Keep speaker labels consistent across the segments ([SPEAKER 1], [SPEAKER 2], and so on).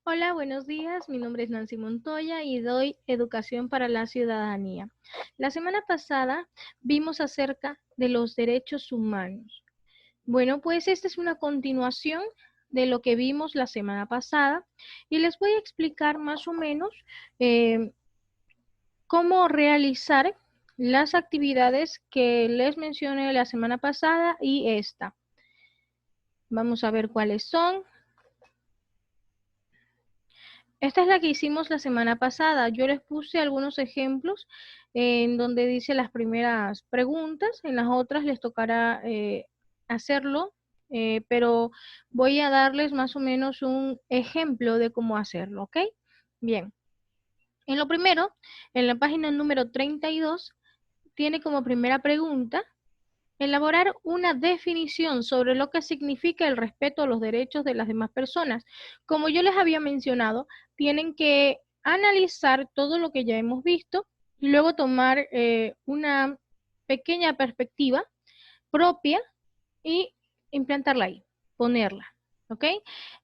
[SPEAKER 1] Hola, buenos días. Mi nombre es Nancy Montoya y doy Educación para la Ciudadanía. La semana pasada vimos acerca de los derechos humanos. Bueno, pues esta es una continuación de lo que vimos la semana pasada y les voy a explicar más o menos eh, cómo realizar las actividades que les mencioné la semana pasada y esta. Vamos a ver cuáles son. Esta es la que hicimos la semana pasada. Yo les puse algunos ejemplos en donde dice las primeras preguntas, en las otras les tocará hacerlo, pero voy a darles más o menos un ejemplo de cómo hacerlo, ¿ok? Bien, en lo primero, en la página número 32, tiene como primera pregunta elaborar una definición sobre lo que significa el respeto a los derechos de las demás personas. Como yo les había mencionado, tienen que analizar todo lo que ya hemos visto y luego tomar una pequeña perspectiva propia y implantarla ahí, ponerla. ¿Ok?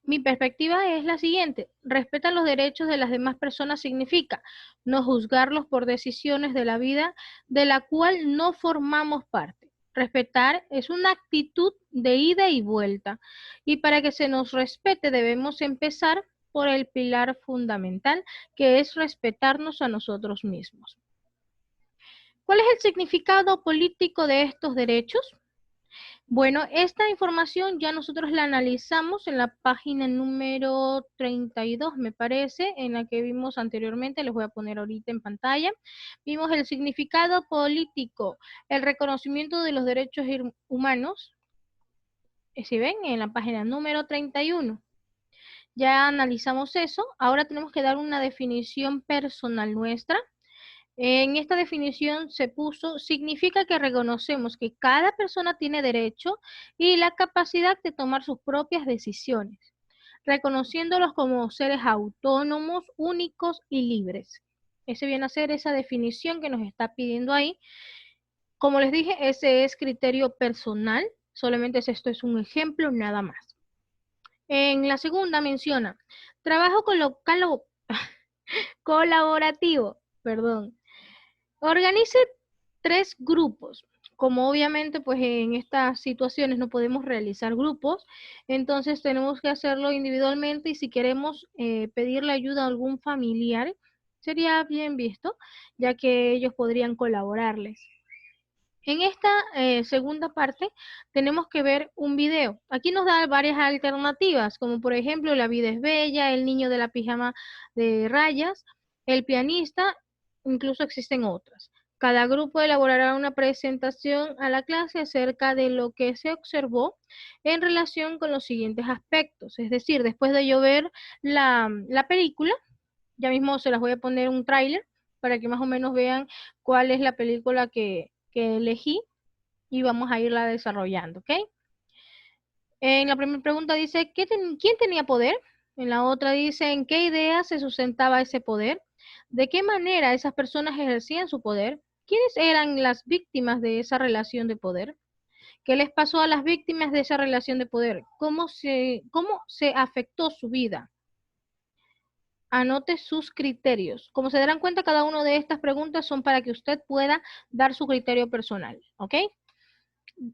[SPEAKER 1] Mi perspectiva es la siguiente. Respetar los derechos de las demás personas significa no juzgarlos por decisiones de la vida de la cual no formamos parte. Respetar es una actitud de ida y vuelta. Y para que se nos respete debemos empezar por el pilar fundamental, que es respetarnos a nosotros mismos. ¿Cuál es el significado político de estos derechos? Bueno, esta información ya nosotros la analizamos en la página número 32, me parece, en la que vimos anteriormente, les voy a poner ahorita en pantalla. Vimos el significado político, el reconocimiento de los derechos humanos, si ven, en la página número 31. Ya analizamos eso, ahora tenemos que dar una definición personal nuestra. En esta definición se puso, significa que reconocemos que cada persona tiene derecho y la capacidad de tomar sus propias decisiones, reconociéndolos como seres autónomos, únicos y libres. Ese viene a ser esa definición que nos está pidiendo ahí. Como les dije, ese es criterio personal, solamente esto es un ejemplo, nada más. En la segunda menciona, trabajo colaborativo, perdón. Organice 3 grupos. Como obviamente pues en estas situaciones no podemos realizar grupos, entonces tenemos que hacerlo individualmente y si queremos pedirle ayuda a algún familiar, sería bien visto, ya que ellos podrían colaborarles. En esta segunda parte tenemos que ver un video. Aquí nos da varias alternativas, como por ejemplo La vida es bella, El niño de la pijama de rayas, El pianista, incluso existen otras. Cada grupo elaborará una presentación a la clase acerca de lo que se observó en relación con los siguientes aspectos. Es decir, después de yo ver la película, ya mismo se las voy a poner un tráiler para que más o menos vean cuál es la película que elegí y vamos a irla desarrollando, ¿ok? En la primera pregunta dice, ¿quién tenía poder? En la otra dice, ¿en qué idea se sustentaba ese poder? ¿De qué manera esas personas ejercían su poder? ¿Quiénes eran las víctimas de esa relación de poder? ¿Qué les pasó a las víctimas de esa relación de poder? ¿Cómo se afectó su vida? Anote sus criterios. Como se darán cuenta, cada una de estas preguntas son para que usted pueda dar su criterio personal, ¿ok?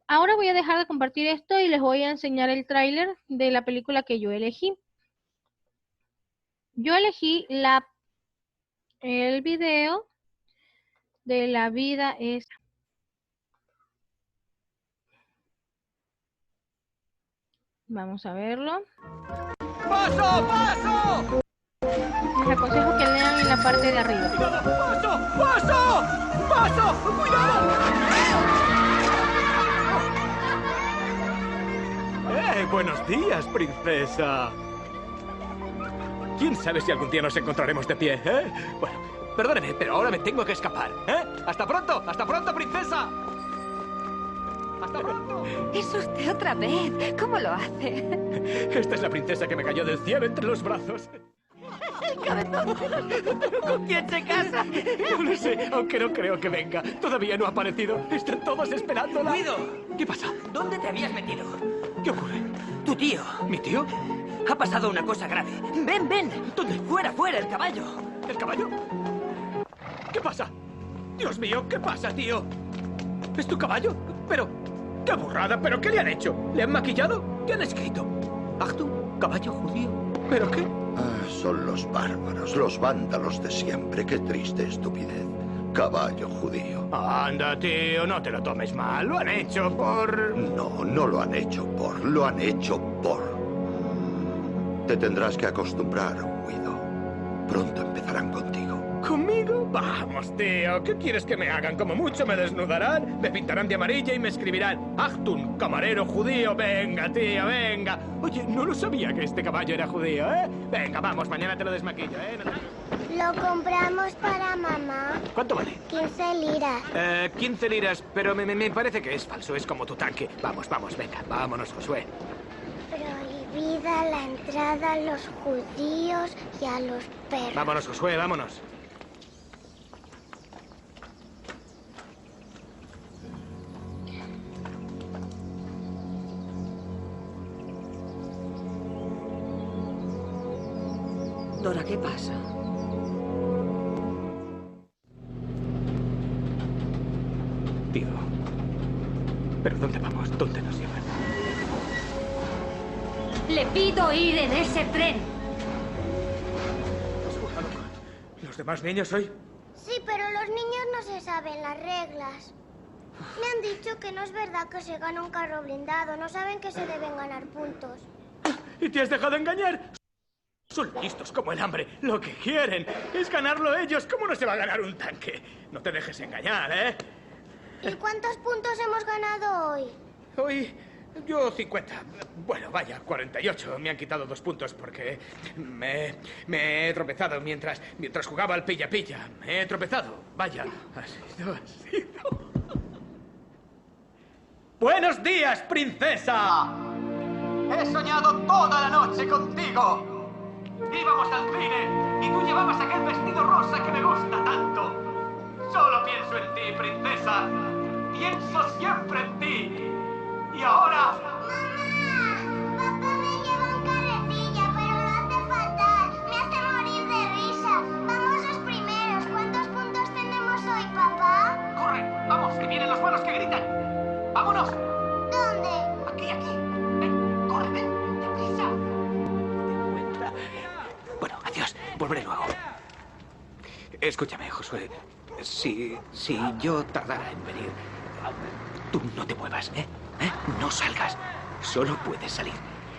[SPEAKER 1] Ahora voy a dejar de compartir esto y les voy a enseñar el tráiler de la película que yo elegí. Yo elegí el video de La vida es... Vamos a verlo.
[SPEAKER 2] ¡Paso, paso!
[SPEAKER 1] Les aconsejo que lean en la parte de arriba.
[SPEAKER 2] ¡Paso, paso! ¡Paso! ¡Cuidado! Buenos días, princesa. ¿Quién sabe si algún día nos encontraremos de pie, eh? Bueno, perdóneme, pero ahora me tengo que escapar, ¿eh? ¡Hasta pronto! ¡Hasta pronto, princesa! ¡Hasta pronto!
[SPEAKER 3] Es usted otra vez. ¿Cómo lo hace?
[SPEAKER 2] Esta es la princesa que me cayó del cielo entre los brazos.
[SPEAKER 3] ¿Con quién se casa?
[SPEAKER 2] No lo sé, aunque no creo que venga. Todavía no ha aparecido. Están todos esperándola.
[SPEAKER 4] ¡Guido!
[SPEAKER 2] ¿Qué pasa?
[SPEAKER 4] ¿Dónde te habías metido?
[SPEAKER 2] ¿Qué ocurre?
[SPEAKER 4] Tu tío.
[SPEAKER 2] ¿Mi tío?
[SPEAKER 4] Ha pasado una cosa grave. ¡Ven, ven!
[SPEAKER 2] ¿Dónde?
[SPEAKER 4] ¡Fuera, fuera, el caballo!
[SPEAKER 2] ¿El caballo? ¿Qué pasa? Dios mío, ¿qué pasa, tío? ¿Es tu caballo? Pero... ¡Qué burrada! ¿Pero qué le han hecho? ¿Le han maquillado? ¿Qué han escrito? ¿Achtung, caballo judío? ¿Pero qué?
[SPEAKER 5] Ah, son los bárbaros, los vándalos de siempre. Qué triste estupidez. Caballo judío.
[SPEAKER 2] Anda, tío, no te lo tomes mal. Lo han hecho por...
[SPEAKER 5] No, no lo han hecho por. Lo han hecho por. Te tendrás que acostumbrar, Guido. Pronto empezarán contigo.
[SPEAKER 2] ¿Conmigo? Vamos, tío. ¿Qué quieres que me hagan? Como mucho me desnudarán, me pintarán de amarilla y me escribirán Achtung, camarero judío. Venga, tío, venga. Oye, no lo sabía que este caballo era judío, ¿eh? Venga, vamos, mañana te lo desmaquillo, ¿eh?
[SPEAKER 6] Lo compramos para mamá.
[SPEAKER 2] ¿Cuánto vale?
[SPEAKER 6] 15 liras.
[SPEAKER 2] 15 liras, pero me parece que es falso. Es como tu tanque. Vamos, vamos, venga. Vámonos, Josué.
[SPEAKER 6] Prohibida la entrada a los judíos y a los perros.
[SPEAKER 2] Vámonos, Josué, vámonos.
[SPEAKER 4] Dora, ¿qué pasa?
[SPEAKER 2] Tío. ¿Pero dónde vamos? ¿Dónde nos llevan?
[SPEAKER 3] Le pido ir en ese tren.
[SPEAKER 2] ¿Has jugado con los demás niños hoy?
[SPEAKER 6] Sí, pero los niños no se saben las reglas. Me han dicho que no es verdad que se gana un carro blindado. No saben que se deben ganar puntos.
[SPEAKER 2] ¿Y te has dejado engañar? Son listos como el hambre. Lo que quieren es ganarlo ellos. ¿Cómo no se va a ganar un tanque? No te dejes engañar, ¿eh?
[SPEAKER 6] ¿Y cuántos puntos hemos ganado hoy?
[SPEAKER 2] Hoy yo 50. Bueno, vaya, 48. Me han quitado 2 puntos porque me he tropezado mientras jugaba al pilla-pilla. Me he tropezado. Vaya, ha sido. ¡Buenos días, princesa! He soñado toda la noche contigo. Íbamos al cine y tú llevabas aquel vestido rosa que me gusta tanto. Solo pienso en ti, princesa. Pienso siempre en ti. Y ahora...
[SPEAKER 6] ¡Mamá! Papá me lleva en carretilla, pero lo hace fatal. Me hace morir de risa. Vamos los primeros. ¿Cuántos puntos tenemos hoy, papá?
[SPEAKER 2] ¡Corre! ¡Vamos, que vienen los malos que gritan! ¡Vámonos!
[SPEAKER 6] ¿Dónde?
[SPEAKER 2] Aquí, aquí. Ven, corre, ven, deprisa. Bueno, adiós. Volveré luego. Escúchame, Josué. Si yo tardara en venir, tú no te muevas, ¿eh? No salgas. Solo puedes salir.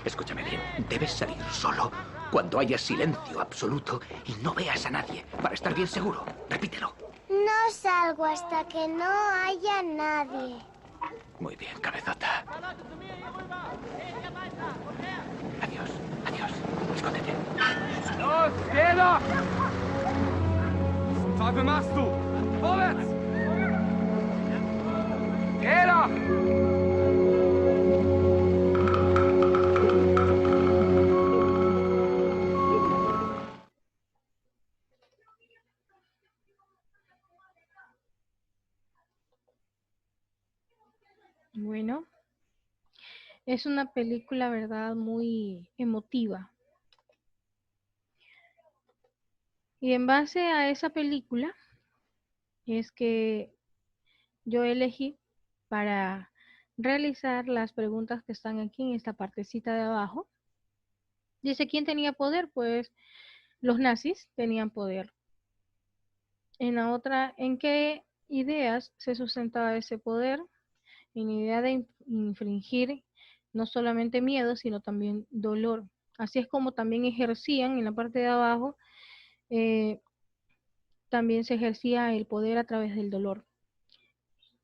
[SPEAKER 2] Escúchame bien. Debes salir solo cuando haya silencio absoluto y no veas a nadie, para estar bien seguro. Repítelo.
[SPEAKER 6] No salgo hasta que no haya nadie.
[SPEAKER 2] Muy bien, cabezota. Adiós, adiós. Escóndete.
[SPEAKER 7] Los, jeder! Was machst du? Vorwärts! Jeder!
[SPEAKER 1] Bueno, es una película, ¿verdad? Muy emotiva. Y en base a esa película es que yo elegí para realizar las preguntas que están aquí en esta partecita de abajo. Dice, ¿quién tenía poder? Pues los nazis tenían poder. En la otra, ¿en qué ideas se sustentaba ese poder? En la idea de infringir no solamente miedo, sino también dolor. Así es como también ejercían en la parte de abajo, también se ejercía el poder a través del dolor.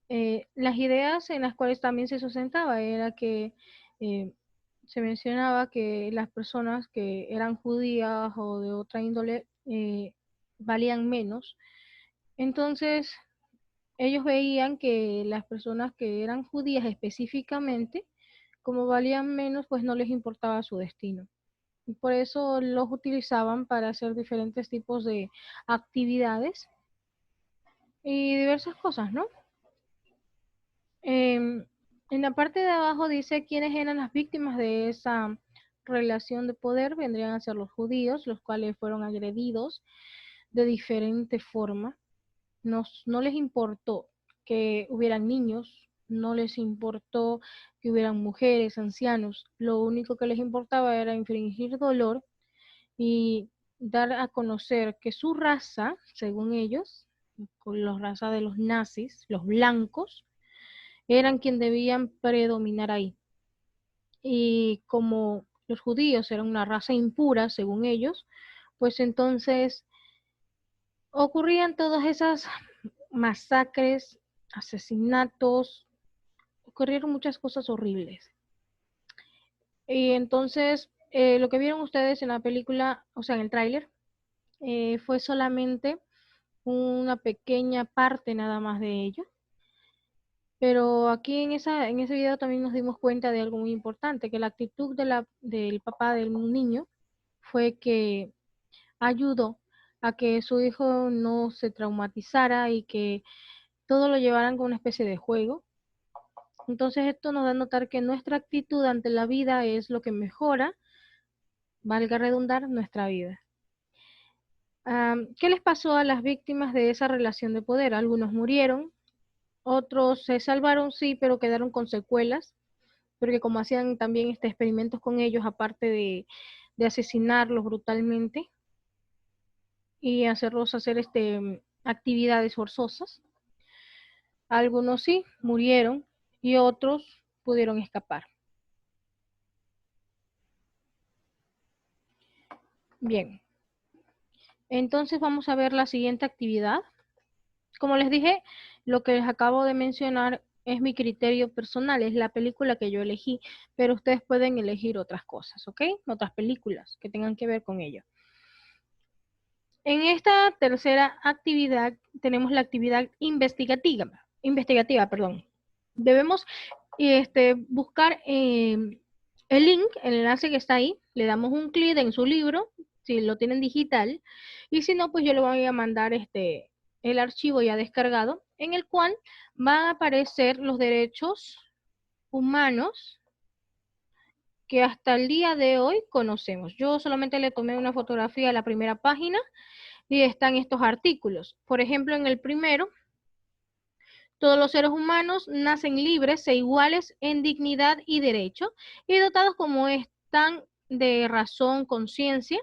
[SPEAKER 1] Las ideas en las cuales también se sustentaba era que se mencionaba que las personas que eran judías o de otra índole valían menos. Entonces, ellos veían que las personas que eran judías específicamente, como valían menos, pues no les importaba su destino. Y por eso los utilizaban para hacer diferentes tipos de actividades y diversas cosas, ¿no? En la parte de abajo dice quiénes eran las víctimas de esa relación de poder vendrían a ser los judíos, los cuales fueron agredidos de diferente forma. No les importó que hubieran niños, no les importó que hubieran mujeres, ancianos. Lo único que les importaba era infligir dolor y dar a conocer que su raza, según ellos, con la raza de los nazis, los blancos, eran quien debían predominar ahí. Y como los judíos eran una raza impura, según ellos, pues entonces ocurrían todas esas masacres, asesinatos, ocurrieron muchas cosas horribles. Y entonces, lo que vieron ustedes en la película, o sea, en el tráiler, fue solamente una pequeña parte nada más de ello. Pero aquí en ese video también nos dimos cuenta de algo muy importante, que la actitud del papá del niño fue que ayudó a que su hijo no se traumatizara y que todo lo llevaran como una especie de juego. Entonces esto nos da a notar que nuestra actitud ante la vida es lo que mejora, valga redundar, nuestra vida. ¿Qué les pasó a las víctimas de esa relación de poder? Algunos murieron, otros se salvaron, sí, pero quedaron con secuelas, porque como hacían también experimentos con ellos, aparte de asesinarlos brutalmente y hacerlos hacer actividades forzosas, algunos sí murieron y otros pudieron escapar. Bien, entonces vamos a ver la siguiente actividad. Como les dije, lo que les acabo de mencionar es mi criterio personal, es la película que yo elegí, pero ustedes pueden elegir otras cosas, ¿ok? Otras películas que tengan que ver con ello. En esta tercera actividad tenemos la actividad investigativa, perdón. Debemos buscar el link, el enlace que está ahí, le damos un clic en su libro, si lo tienen digital, y si no, pues yo le voy a mandar el archivo ya descargado, en el cual van a aparecer los derechos humanos que hasta el día de hoy conocemos. Yo solamente le tomé una fotografía a la primera página y están estos artículos. Por ejemplo, en el primero, todos los seres humanos nacen libres e iguales en dignidad y derecho y dotados como están de razón, conciencia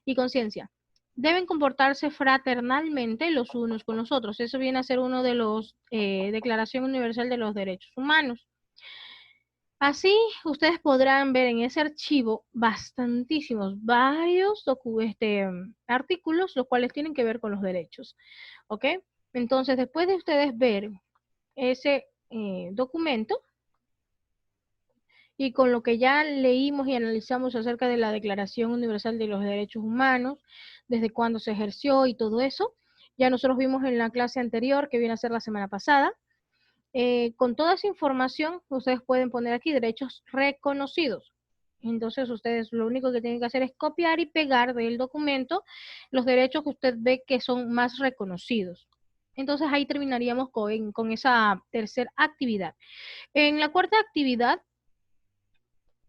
[SPEAKER 1] y conciencia. Deben comportarse fraternalmente los unos con los otros. Eso viene a ser uno de los Declaración Universal de los Derechos Humanos. Así, ustedes podrán ver en ese archivo varios artículos, los cuales tienen que ver con los derechos. ¿Ok? Entonces, después de ustedes ver ese documento, y con lo que ya leímos y analizamos acerca de la Declaración Universal de los Derechos Humanos, desde cuándo se ejerció y todo eso, ya nosotros vimos en la clase anterior, que viene a ser la semana pasada. Con toda esa información, ustedes pueden poner aquí derechos reconocidos. Entonces, ustedes lo único que tienen que hacer es copiar y pegar del documento los derechos que usted ve que son más reconocidos. Entonces, ahí terminaríamos con esa tercera actividad. En la cuarta actividad,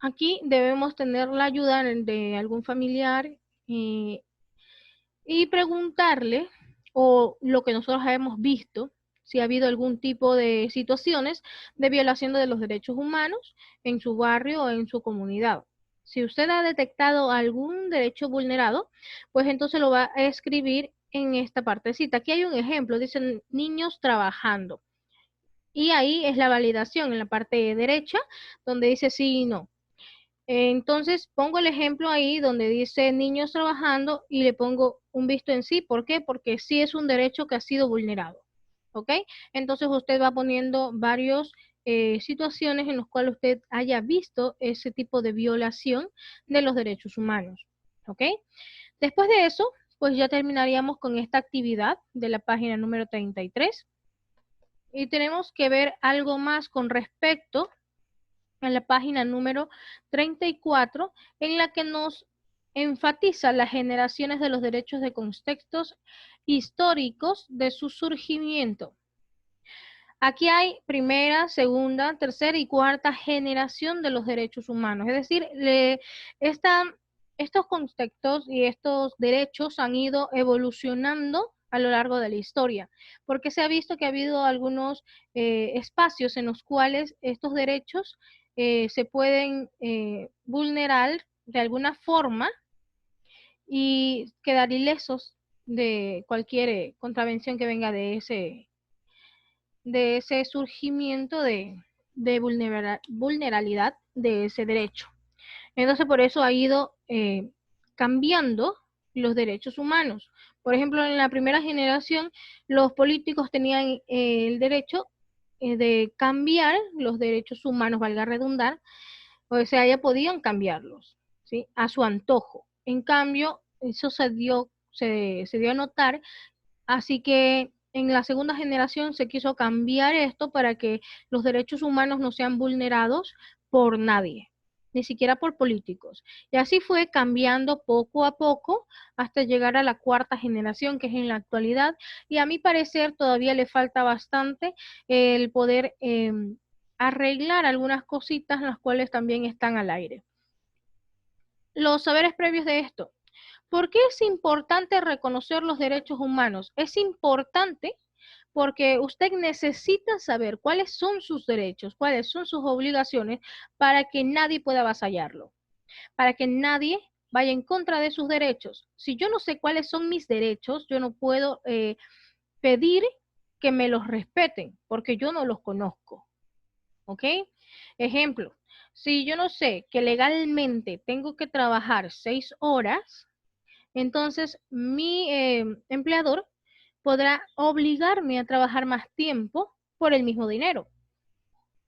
[SPEAKER 1] aquí debemos tener la ayuda de algún familiar y preguntarle, o lo que nosotros hemos visto, si ha habido algún tipo de situaciones de violación de los derechos humanos en su barrio o en su comunidad. Si usted ha detectado algún derecho vulnerado, pues entonces lo va a escribir en esta partecita. Aquí hay un ejemplo, dicen niños trabajando. Y ahí es la validación en la parte derecha, donde dice sí y no. Entonces pongo el ejemplo ahí donde dice niños trabajando y le pongo un visto en sí. ¿Por qué? Porque sí es un derecho que ha sido vulnerado. ¿Ok? Entonces usted va poniendo varias situaciones en las cuales usted haya visto ese tipo de violación de los derechos humanos. ¿Ok? Después de eso, pues ya terminaríamos con esta actividad de la página número 33. Y tenemos que ver algo más con respecto en la página número 34, en la que nos enfatiza las generaciones de los derechos de contextos históricos de su surgimiento. Aquí hay primera, segunda, tercera y cuarta generación de los derechos humanos. Es decir, estos conceptos y estos derechos han ido evolucionando a lo largo de la historia, porque se ha visto que ha habido algunos espacios en los cuales estos derechos se pueden vulnerar de alguna forma y quedar ilesos de cualquier contravención que venga de ese surgimiento de vulnerabilidad de ese derecho. Entonces, por eso ha ido cambiando los derechos humanos. Por ejemplo, en la primera generación, los políticos tenían el derecho de cambiar los derechos humanos, valga redundar, o sea, ya podían cambiarlos, ¿sí? A su antojo. En cambio, eso se dio a notar, así que en la segunda generación se quiso cambiar esto para que los derechos humanos no sean vulnerados por nadie, ni siquiera por políticos. Y así fue cambiando poco a poco hasta llegar a la cuarta generación, que es en la actualidad, y a mi parecer todavía le falta bastante el poder arreglar algunas cositas, las cuales también están al aire. Los saberes previos de esto. ¿Por qué es importante reconocer los derechos humanos? Es importante porque usted necesita saber cuáles son sus derechos, cuáles son sus obligaciones para que nadie pueda avasallarlo, para que nadie vaya en contra de sus derechos. Si yo no sé cuáles son mis derechos, yo no puedo pedir que me los respeten porque yo no los conozco. ¿Ok? Ejemplo, si yo no sé que legalmente tengo que trabajar 6 horas, entonces mi empleador podrá obligarme a trabajar más tiempo por el mismo dinero.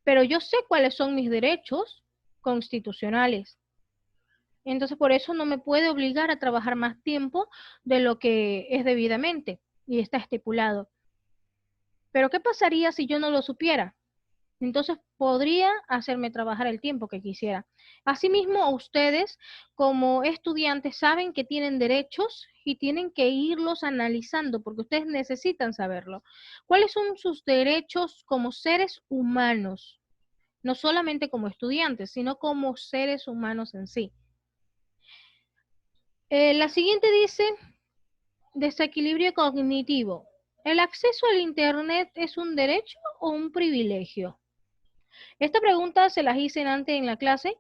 [SPEAKER 1] Pero yo sé cuáles son mis derechos constitucionales. Entonces por eso no me puede obligar a trabajar más tiempo de lo que es debidamente y está estipulado. Pero ¿qué pasaría si yo no lo supiera? Entonces podría hacerme trabajar el tiempo que quisiera. Asimismo, ustedes como estudiantes saben que tienen derechos y tienen que irlos analizando porque ustedes necesitan saberlo. ¿Cuáles son sus derechos como seres humanos? No solamente como estudiantes, sino como seres humanos en sí. La siguiente dice, desequilibrio cognitivo. ¿El acceso al Internet es un derecho o un privilegio? Esta pregunta se las hice antes en la clase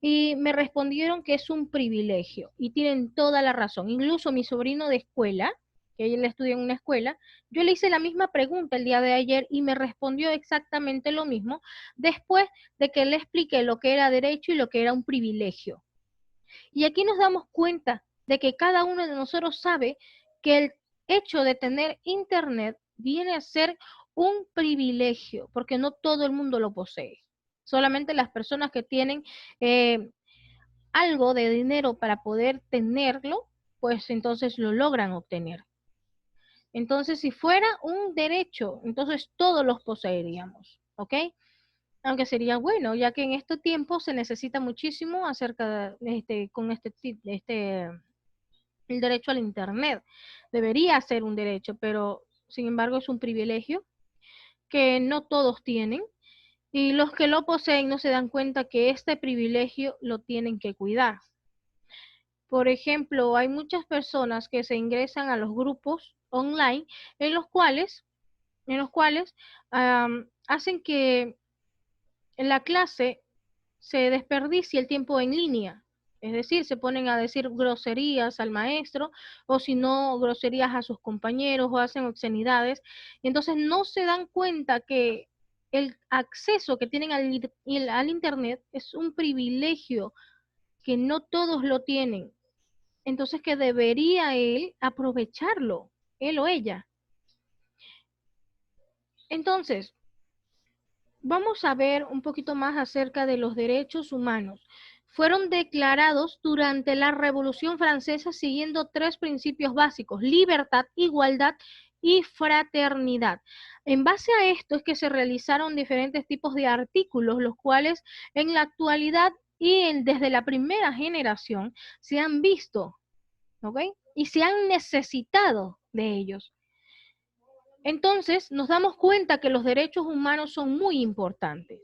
[SPEAKER 1] y me respondieron que es un privilegio y tienen toda la razón. Incluso mi sobrino de escuela, que él estudia en una escuela, yo le hice la misma pregunta el día de ayer y me respondió exactamente lo mismo después de que le expliqué lo que era derecho y lo que era un privilegio. Y aquí nos damos cuenta de que cada uno de nosotros sabe que el hecho de tener internet viene a ser un privilegio, porque no todo el mundo lo posee. Solamente las personas que tienen algo de dinero para poder tenerlo, pues entonces lo logran obtener. Entonces, si fuera un derecho, entonces todos los poseeríamos, ¿ok? Aunque sería bueno, ya que en este tiempo se necesita muchísimo acerca de el derecho al Internet. Debería ser un derecho, pero sin embargo es un privilegio que no todos tienen y los que lo poseen no se dan cuenta que este privilegio lo tienen que cuidar. Por ejemplo, hay muchas personas que se ingresan a los grupos online en los cuales hacen que en la clase se desperdicie el tiempo en línea. Es decir, se ponen a decir groserías al maestro o si no, groserías a sus compañeros o hacen obscenidades. Y entonces no se dan cuenta que el acceso que tienen al Internet es un privilegio que no todos lo tienen. Entonces que debería él aprovecharlo, él o ella. Entonces, vamos a ver un poquito más acerca de los derechos humanos. Fueron declarados durante la Revolución Francesa siguiendo 3 principios básicos: libertad, igualdad y fraternidad. En base a esto es que se realizaron diferentes tipos de artículos, los cuales en la actualidad y desde la primera generación se han visto, ¿ok? Y se han necesitado de ellos. Entonces, nos damos cuenta que los derechos humanos son muy importantes.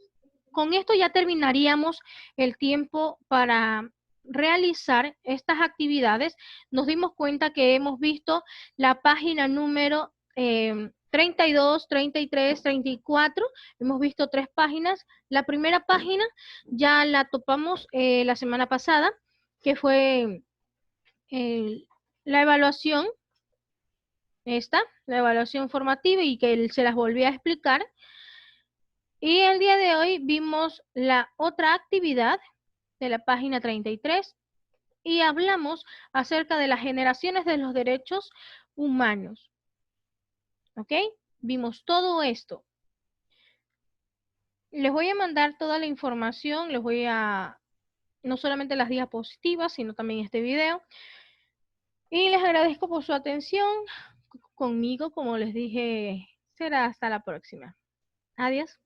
[SPEAKER 1] Con esto ya terminaríamos el tiempo para realizar estas actividades. Nos dimos cuenta que hemos visto la página número 32, 33, 34. Hemos visto 3 páginas. La primera página ya la topamos la semana pasada, que fue la evaluación. La evaluación formativa, y que se las volví a explicar. Y el día de hoy vimos la otra actividad de la página 33 y hablamos acerca de las generaciones de los derechos humanos. ¿Ok? Vimos todo esto. Les voy a mandar toda la información, les voy a, no solamente las diapositivas, sino también este video. Y les agradezco por su atención. Conmigo, como les dije, será hasta la próxima. Adiós.